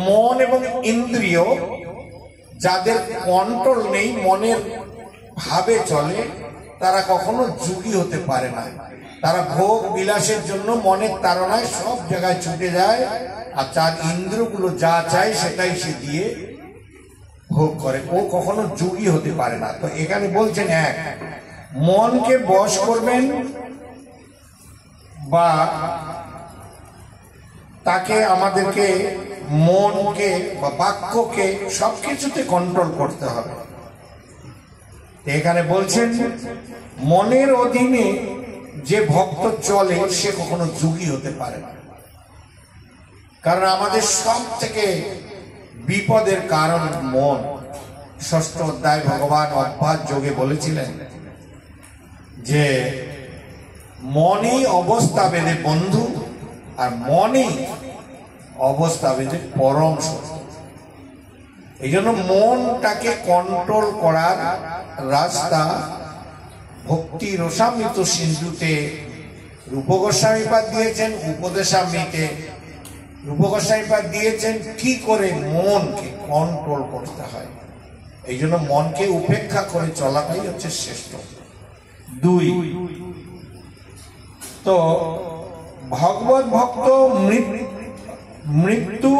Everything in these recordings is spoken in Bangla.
মন এবং ইন্দ্রিয় যাদের কন্ট্রোল নেই, মনের ভাবে চলে, তারা কখনো যোগী হতে পারে না। তারা ভোগ বিলাসের জন্য মনের তাড়নায় সব জায়গায় ছুটে যায়, আর তার ইন্দ্রিয়গুলো যা চায় সেটাই সে দিয়ে ভোগ করে। ও কখনো যোগী হতে পারে না। তো এখানে বলছেন, এক, মনকে বশ করবেন বা তাকে, আমাদেরকে মনকে বা বাক্যকে সবকিছুতে কন্ট্রোল করতে হবে। এখানে বলছেন মনের অধীনে যে ভক্ত চলে সে কখনো যোগী হতে পারে না। কারণ আমাদের সব থেকে বিপদের কারণ মন। ষষ্ঠ অধ্যায় ভগবান অভ্যাস যোগে বলেছিলেন যে মনই অবস্থা বেদে বন্ধু, আর মনই অবস্থা বেদে পরম শত্রু। এই জন্য মনটাকে কন্ট্রোল করার রাস্তা ভক্তি রসামৃত সিন্ধুতে রূপ গোস্বামীপাদ দিয়েছেন, উপদেশামৃতে রূপ গোস্বামীপাদ দিয়েছেন কি করে মনকে কন্ট্রোল করতে হয়। এই জন্য মনকে উপেক্ষা করে চলাটাই হচ্ছে শ্রেষ্ঠ। দুই, তো ভগবত ভক্ত মৃত্যু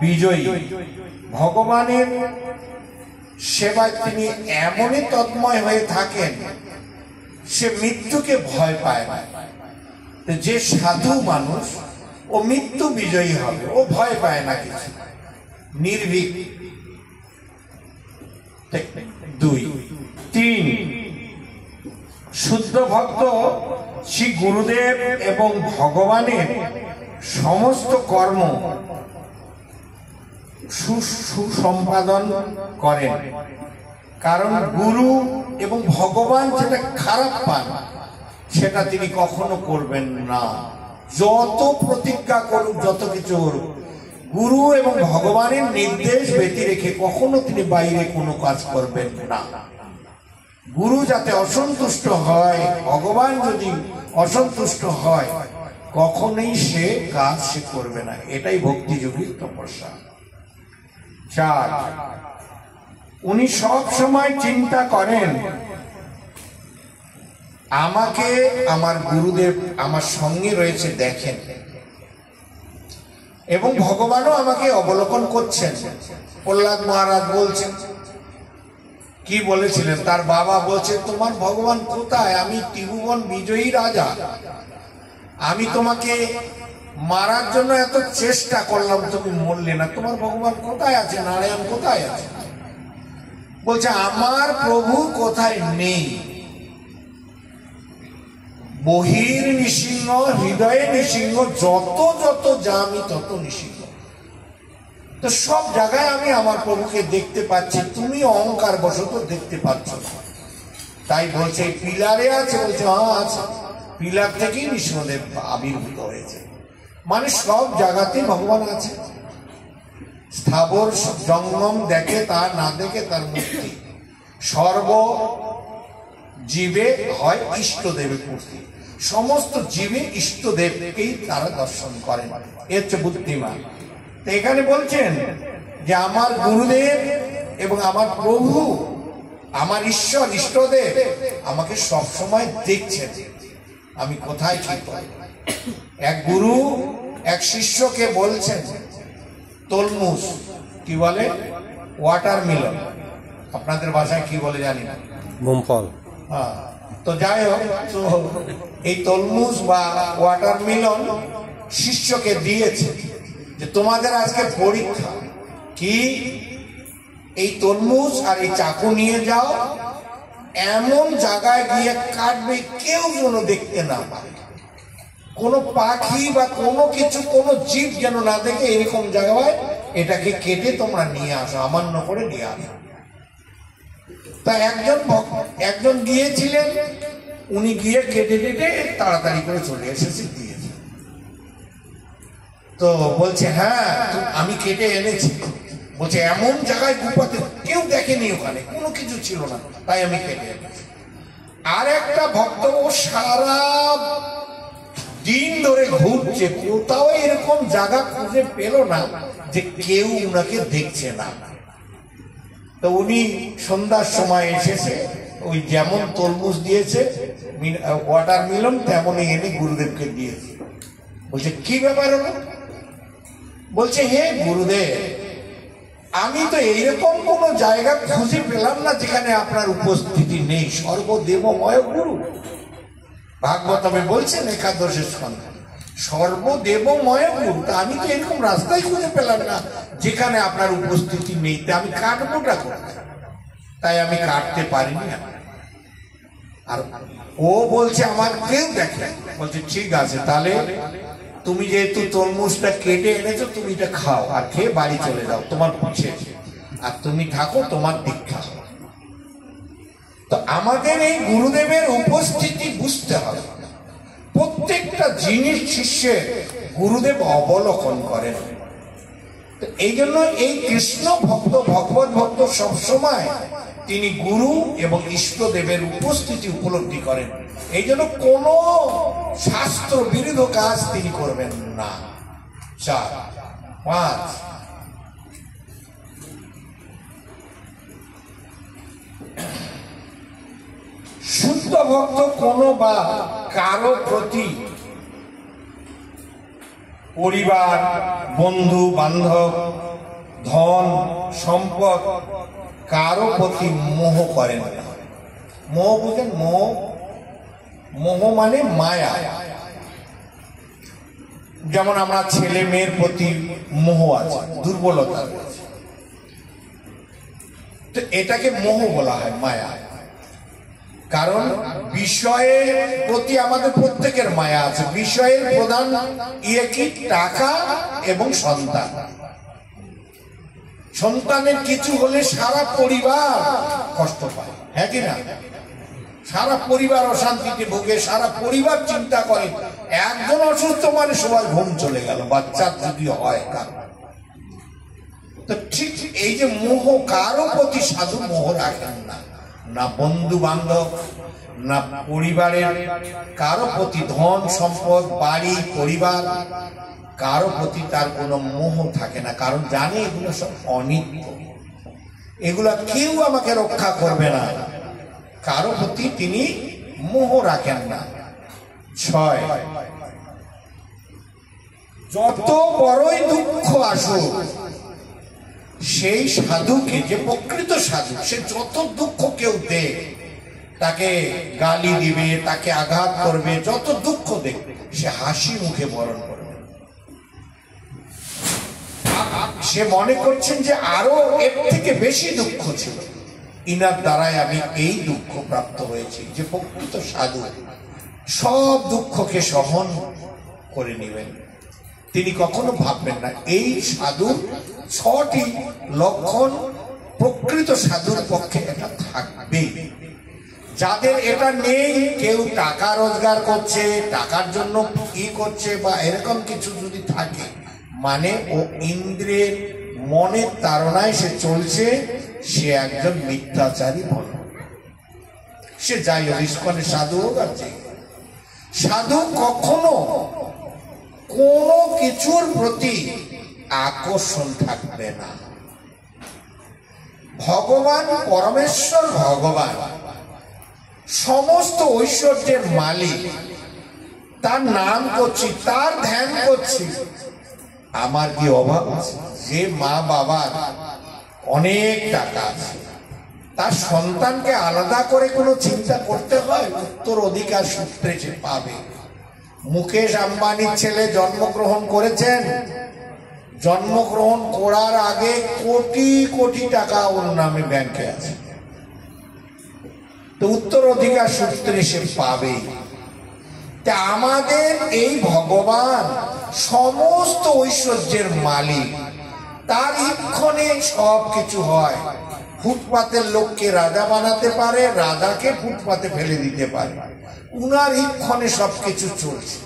বিজয়ী। ভগবানের সেবায় তিনি এমনই তন্ময় হয়ে থাকেন, সে মৃত্যুকে ভয় পায় না। যে সাধু মানুষ, ও মৃত্যু বিজয়ী হবে, ও ভয় পায় না কিছু, নির্ভীক। দুই, তিন, শুদ্ধ ভক্ত শ্রী গুরুদেব এবং ভগবানের সমস্ত কর্ম সুসম্পাদন করেন। কারণ গুরু এবং ভগবান যেটা খারাপ পান সেটা তিনি কখনো করবেন না। যত প্রতিজ্ঞা করুক, যত কিছু করুক, গুরু এবং ভগবানের নির্দেশ ব্যতি রেখে কখনো তিনি বাইরে কোনো কাজ করবেন না। গুরু যাতে অসন্তুষ্ট হয়, ভগবান যদি অসন্তুষ্ট হয়, কখনোই সে কাজ সে করবে না। এটাই ভক্তিযোগীর তপস্যা। চার, উনি সব সময় চিন্তা করেন আমাকে আমার গুরুদেব আমার সঙ্গে রয়েছে দেখেন, এবং ভগবানও আমাকে অবলোকন করছেন। প্রহ্লাদ মহারাজ বলছেন, কি বলেছিলেন, তার বাবা বলছে তোমার ভগবান কোথায়? আমি ত্রিভুবন বিজয়ী রাজা, আমি তোমাকে মারার জন্য এত চেষ্টা করলাম, তুমি মরলে না, তোমার ভগবান কোথায় আছে? নারায়ণ কোথায় আছে? বলছে আমার প্রভু কোথায় নেই। বহির নিসিংহ হৃদয়ে নিসিংহ, যত যত জামি তত নিসিংহ। তো সব জায়গায় আমি আমার প্রভুকে দেখতে পাচ্ছি, তুমি অহংকার বশত দেখতে পাচ্ছ না। তাই বলছে পিলারে আছে, বলছে হ্যাঁ আছে, পিলার থেকেই নৃসিংহদেব আবির্ভূত হয়েছে। মানে সব জায়গাতে ভগবান আছে। স্থাবর জঙ্গম দেখে তার, না দেখে তার মূর্তি। সর্ব জীবে হয় ইষ্টদেবের মূর্তি, সমস্ত জীবে ইষ্টদেবকেই তারা দর্শন করেন। এ হচ্ছে বুদ্ধিমান। তো এখানে বলছেন যে আমার গুরুদেব এবং আমার প্রভু, আমার ঈশ্বর ইষ্টদেব আমাকে সব সময় দেখছেন আমি কোথায় কি করি। এক গুরু এক শিষ্যকে বলছেন তরমুজ, কি বলে ওয়াটারমেলন, আপনাদের ভাষায় কি বলে জানি না, মুমফল। হ্যাঁ, তো যাই হোক, তো এই তরমুজ বা ওয়াটারমেলন শিষ্যকে দিয়েছে যে তোমাদের আজকে পরীক্ষা কি, এই তরমুজ আর এই চাকু নিয়ে যাও, এমন জায়গায় গিয়ে কাটবে কেউ যেন দেখতে না পারে, কোনো পাখি বা কোনো কিছু, কোনো জীব যেন না দেখে, এরকম জায়গায় এটাকে কেটে তোমরা নিয়ে আসো, আমান্য করে নিয়ে আসো। তা একজন গিয়েছিলেন, উনি গিয়ে কেটে কেটে তাড়াতাড়ি করে চলে এসেছে, দিয়েছে। তো বলছে হ্যাঁ আমি কেটে এনেছি। বলছে এমন জায়গায় গুপাতে কেউ দেখেনি, ওখানে কোনো কিছু ছিল না, তাই আমি কেটে এনেছি। আর একটা ভক্ত, ও সারা দিন ধরে ঘুরছে, কোথাও এরকম জায়গা খুঁজে পেল না যে কেউ উনাকে দেখছে না। তো উনি সন্ধ্যার সময় এসেছে, ওই যেমন তরমুজ দিয়েছে ওয়াটারমেলন তেমনই এনে গুরুদেবকে দিয়েছে। বলছে কি ব্যাপার হলো? বলছে হে গুরুদেব, আমি তো এইরকম কোন জায়গা খুঁজে পেলাম না যেখানে আপনার উপস্থিতি নেই। সর্বদেবময় গুরু, ভাগবতমে বলছেন একাদশের স্কন্ধে সর্বদেবময় গুরু। তা আমি তো এরকম রাস্তায় খুঁজে পেলাম না যেখানে আপনার উপস্থিতি নেই। তা আমি কাটবোটা কোথায়? তাই আমি কাটতে পারিনি। আর ও বলছে আমার কেউ দেখে। বলছে ঠিক আছে, তাহলে তুমি যেহেতু তরমুজটা কেটে এনেছো, তুমি এটা খাও আর খেয়ে বাড়ি চলে যাও তোমার পিছে, আর তুমি থাকো তোমার দীক্ষা। তো আমাদের এই গুরুদেবের উপস্থিতি বুঝতে হবে। প্রত্যেকটা জিনিস শিষ্যের গুরুদেব অবলোকন করেন। এই জন্য এই কৃষ্ণ ভক্ত ভগবত ভক্ত সবসময় তিনি গুরু এবং ইষ্টদেবের উপস্থিতি উপলব্ধি করেন। এই জন্য কোন শাস্ত্র বিরোধ কাজ তিনি করবেন না। 4, 5 শুদ্ধ ভক্ত কোনো বা কারো প্রতি, পরিবার, বন্ধু বান্ধব, ধন সম্পদ, কারো প্রতি মোহ করেন না। মোহ বুঝেন? মোহ মানে মায়া। যেমন আমরা ছেলে মেয়ের প্রতি মোহ আছে, দুর্বলতা আছে, তো এটাকে মোহ বলা হয়, মায়া। কারণ বিষয়ের প্রতি আমাদের প্রত্যেকের মায়া আছে। বিষয়ের প্রধান ইয়ে কি? টাকা এবং সন্তান। সন্তানের কিছু হলে সারা পরিবার কষ্ট পায়, হ্যাঁ কি না? সারা পরিবার অশান্তিতে ভোগে, সারা পরিবার চিন্তা করে। একজন অসুস্থ মানে সবার ঘুম চলে গেল, বাচ্চা যদি হয়। তো ঠিক এই যে মোহ, কারো প্রতি সাধু মোহ রাখেন না, না বন্ধু বান্ধব, না পরিবারের কারো প্রতি, ধন সম্পদ, বাড়ি, পরিবার, কারো প্রতি তার কোনো মোহ থাকে না। কারণ জানে এগুলো সব অনিত্য, এগুলা কেউ আমাকে রক্ষা করবে না। কারো প্রতি তিনি মোহ রাখেন না। 6, যত বড়ই দুঃখ আসুক, সেই সাধুকে, যে প্রকৃত সাধু, সে যত দুঃখ কেউ দেয়, তাকে গালি দিবে, তাকে আঘাত করবে, যত দুঃখ দেখবে, সে হাসি মুখে বরণ করবে। সে মনে করছেন যে আরো এর থেকে বেশি দুঃখ ছিল, ইনার দ্বারাই আমি এই দুঃখ প্রাপ্ত হয়েছি। যে প্রকৃত সাধু সব দুঃখকে সহন করে নেবেন, তিনি কখনো ভাববেন না। এই সাধুর 6টি লক্ষণ প্রকৃত সাধুর পক্ষে এটা থাকবে। যাদের এটা নেই, কেউ টাকা রোজগার করছে, টাকার জন্য কি করছে বা এরকম কিছু যদি থাকে, মানে ও ইন্দ্রিয়ের মনের তাড়নায় সে চলছে, সে একজন মিথ্যাচারী ভক্ত। সে যাই হোক, ইস্কনের সাধু হোক আর যে সাধু, কখনো কোনো কিছুর প্রতি আকর্ষণ থাকবে না। ভগবান পরমেশ্বর, ভগবান সমস্ত ঐশ্বর্যের মালিক, তার নাম করছি, তার ধ্যান করছি, আমার কি অভাব আছে? যে মা বাবার অনেক টাকা আছে, তার সন্তানকে আলাদা করে কোনো চিন্তা করতে হয়? উত্তর অধিকার সূত্রে সে পাবে। মুকেশ আম্বানির ছেলে জন্মগ্রহণ করেছেন, জন্মগ্রহণ করার আগে কোটি কোটি টাকা ওর নামে ব্যাংকে আছে, তো উত্তর অধিকার সূত্রে সে পাবে। তা আমাদের এই ভগবান সমস্ত ঐশ্বর্যের মালিক, তার ইচ্ছনে সব কিছু হয়। ফুটপাতের লোককে রাজা বানাতে পারে, রাজাকে ফুটপাতে ফেলে দিতে পারে, উনার ইচ্ছনে সবকিছু চলছে।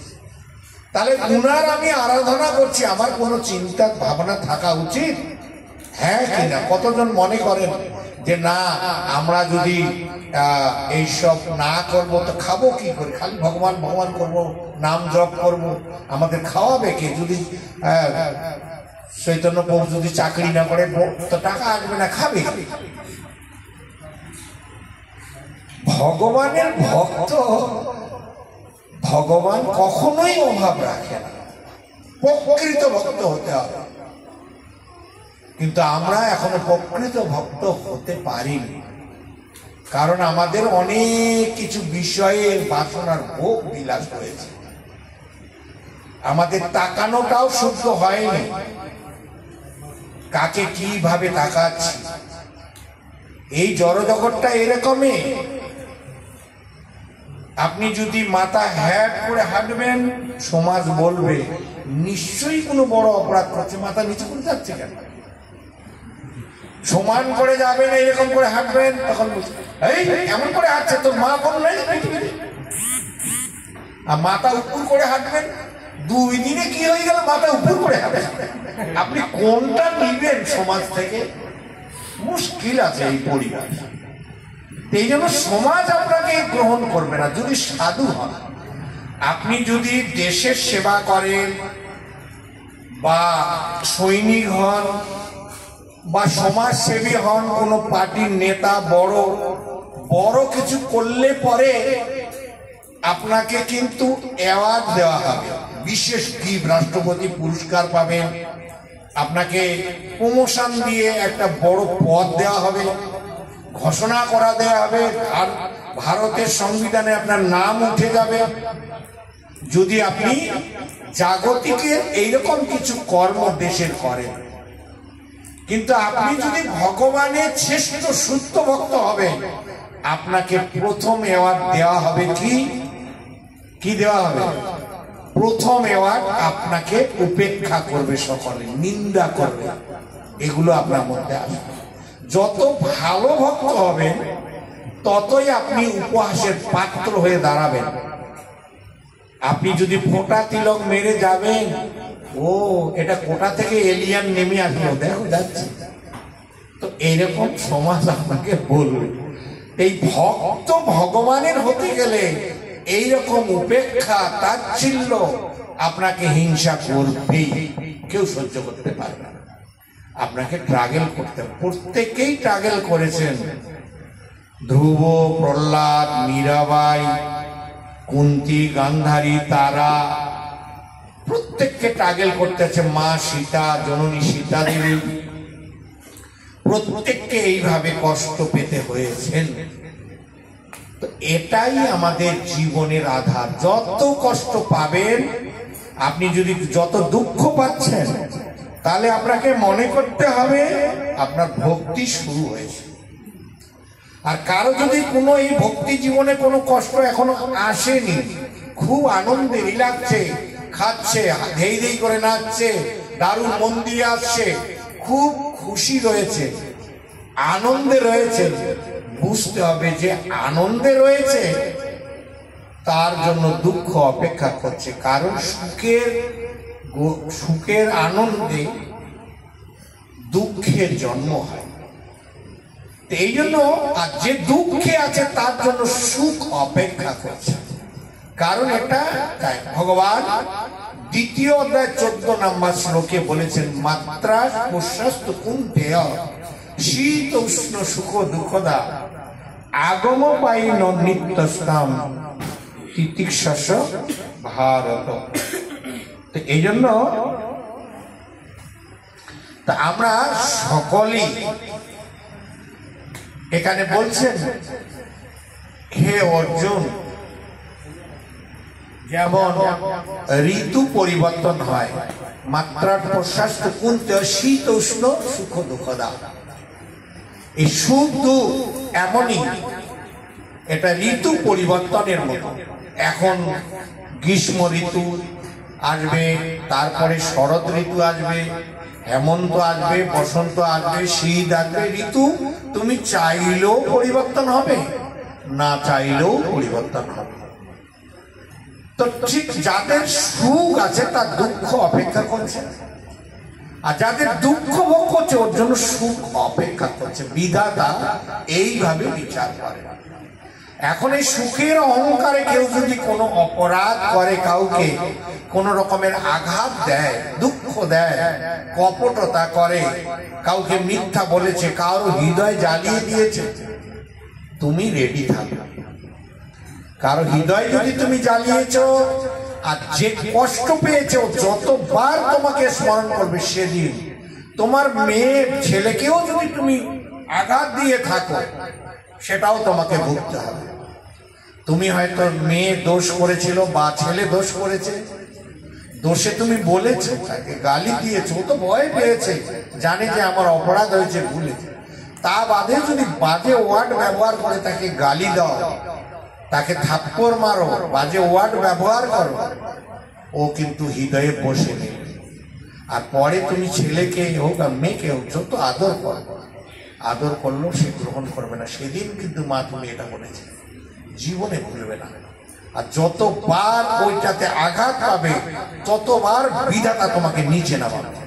তাহলে উনার আমি আরাধনা করছি, আমার কোনো চিন্তা ভাবনা থাকা উচিত, হ্যাঁ কিনা? কতজন মনে করেন যে না আমরা যদি এইসব না করব তো খাবো কি করে, খালি ভগবান ভগবান করব, নাম জপ করব, আমাদের খাওয়াবে কে? যদি চৈতন্য প্রভু যদি চাকরি না করে তো টাকা আসবে না, খাবে। ভগবানের ভক্ত, ভগবান কখনোই অভাব রাখে না, প্রকৃত ভক্ত হতে হবে। কিন্তু আমরা এখনো প্রকৃত ভক্ত হতে পারিনি, কারণ আমাদের অনেক কিছু বিষয়ে বাসনার ভোগ বিলাস হয়েছে, আমাদের তাকানোটাও শুদ্ধ হয়নি। কাকে কিভাবে তাকাচ্ছি, এই জড়জগৎটা এরকমই। আপনি যদি মাথা হ্যাট করে হাঁটবেন, সমাজ বলবে নিশ্চয়ই কোনো বড় অপরাধ করছে, মাথা নিচু করে যাচ্ছে কেন? সমান করে যাবেন, এরকম করে হাঁটবেন, তখন এই এমন করে হাঁটছে তোর মা বোন নাই পৃথিবীতে। আর মাথা উপর করে হাঁটবেন, 2 দিনে কি হয়ে গেল, মাথা উপর করে হাঁটবেন। আপনি কোনটা নিবেন সমাজ থেকে? মুশকিল আছে এই পরিবার। এই জন্য সমাজ আপনাকে গ্রহণ করবে না যদি সাধু হন। আপনি যদি দেশের সেবা করেন বা সৈনিক হন বা সমাজসেবী হন, কোন পার্টির নেতা, বড় বড় কিছু করলে পরে আপনাকে কিন্তু অ্যাওয়ার্ড দেওয়া হবে, বিশেষ গিফট, রাষ্ট্রপতি পুরস্কার পাবেন, আপনাকে প্রমোশন দিয়ে একটা বড় পদ দেওয়া হবে, ঘোষণা করা দেওয়া হবে, আর ভারতের সংবিধানে আপনার নাম উঠে যাবে যদি আপনি জাগতিকের এইরকম কিছু কর্ম দেশের করেন। কিন্তু আপনি যদি ভগবানের শ্রেষ্ঠ শুদ্ধ ভক্ত হবেন, আপনাকে প্রথম অ্যাওয়ার্ড দেওয়া হবে কি দেওয়া হবে? প্রথম অ্যাওয়ার্ড আপনাকে উপেক্ষা করবে, সকলে নিন্দা করবে, এগুলো আপনার মধ্যে আসবে। যত ভালো ভক্ত হবেন ততই আপনি উপহাসের পাত্র হয়ে দাঁড়াবেন। আপনি যদি ফোঁটা তিলক মেরে যাবেন, ও এটা কোটা থেকে এলিয়ান নেমে আসলো, দেখো যাচ্ছে, তো এইরকম সমাজ আপনাকে বলবে। এই ভক্ত ভগবানের হতে গেলে এইরকম উপেক্ষা, তাচ্ছিল্য আপনাকে হিংসা করবেই, কেউ সহ্য করতে পারবে না। আপনাকে ট্রাগেল করতে, প্রত্যেকেই ট্রাগেল করেছেন। ধ্রুব, প্রহ্লাদ, মীরাবাই, কুন্তী, গান্ধারী, তারা, প্রত্যেককে ট্রাগেল করতেছে। মা সীতা, জননী সীতা দেবী, প্রত্যেককে এইভাবে কষ্ট পেতে হয়েছেন। তো এটাই আমাদের জীবনের আধার। যত কষ্ট পাবেন, আপনি যদি যত দুঃখ পাচ্ছেন, তাহলে আপনাকে মনে করতে হবে আপনার ভক্তি শুরু হয়েছে। আর কারো যদি কোনো এই ভক্তি জীবনে কোনো কষ্ট এখনো আসেনি, খুব আনন্দে রিলাক্সে খাচ্ছে, ধেই ধেই করে নাচছে, দারুণ মন্দিরে আসছে, খুব খুশি রয়েছে, আনন্দে রয়েছে, বুঝতে হবে যে আনন্দে রয়েছে, তার জন্য দুঃখ অপেক্ষা করছে। কারণ সুখের আনন্দে দুঃখের জন্ম হয়। এই জন্য আর যে দুঃখে আছে তার জন্য সুখ অপেক্ষা করছে। কারণ এটা ভগবান দ্বিতীয় অধ্যায় 14 নম্বর শ্লোকে বলেছেন, মাত্রা প্রশস্ত কুন্তেয় শীত উষ্ণ সুখ দুঃখদা আগম পাইন নিত্যস্তাম তিতিক্ষস ভারত। তো এই জন্য তা আমরা সকলেই এখানে বলছেন, হে অর্জুন, যেমন ঋতু পরিবর্তন হয়, মাত্রার প্রশস্ত কুন্তেয় শীত উষ্ণ সুখ দুঃখদা, এই সুখ দুঃখ এমনই, এটা ঋতু পরিবর্তনের মতো। এখন গ্রীষ্ম ঋতু আসবে, তারপরে শরৎ ঋতু আসবে, হেমন্ত আসবে, বসন্ত আসবে, শীত আসবে। ঋতু তুমি চাইলেও পরিবর্তন হবে, না চাইলেও পরিবর্তন হবে। তো ঠিক যাদের সুখ আছে তার দুঃখ অপেক্ষা করছে। আর যাদের দুঃখ ভোগ করছে ওর জন্য সুখ অপেক্ষা করছে। বিধাতা এইভাবে বিচার করে। এখন এই সুখের অহংকারে কেউ যদি কোনো অপরাধ করে, কাউকে কোনো রকমের আঘাত দেয়, দুঃখ দেয়, কপটতা করে, কাউকে মিথ্যা বলেছে, কারো হৃদয় জ্বালিয়ে দিয়েছে, তুমি রেডি থাকো। কারো হৃদয় যদি তুমি জ্বালিয়েছো আর যে কষ্ট পেয়েছো, যতবার তোমাকে স্মরণ করবে সেদিন তোমার মেয়ে ছেলেকেও যদি তুমি আঘাত দিয়ে থাকো, সেটাও তোমাকে ভুগতে হবে। তুমি হয়তো মেয়ে দোষ করেছিল বা ছেলে দোষ করেছে, দোষে তুমি বলেছো, তাকে গালি দিয়েছো, ও তো ভয় পেয়েছে, জানে যে আমার অপরাধ হয়েছে, ভুলেছে। তা বাদে যদি বাজে ওয়ার্ড ব্যবহার করে তাকে গালি দাও, তাকে থাপ্পড় মারো, বাজে ওয়ার্ড ব্যবহার করো, ও কিন্তু হৃদয়ে বসে নেবে। আর পরে তুমি ছেলেকে হোক আর মেয়েকে হোক যত আদর করো, আদর করলেও সে গ্রহণ করবে না। সেদিন কিন্তু মা তুমি এটা বলেছে, জীবনে ভুলবে না। আর যতবার ওইটাতে আঘাত পাবে ততবার বিধাতা তোমাকে নিচে নামাবে।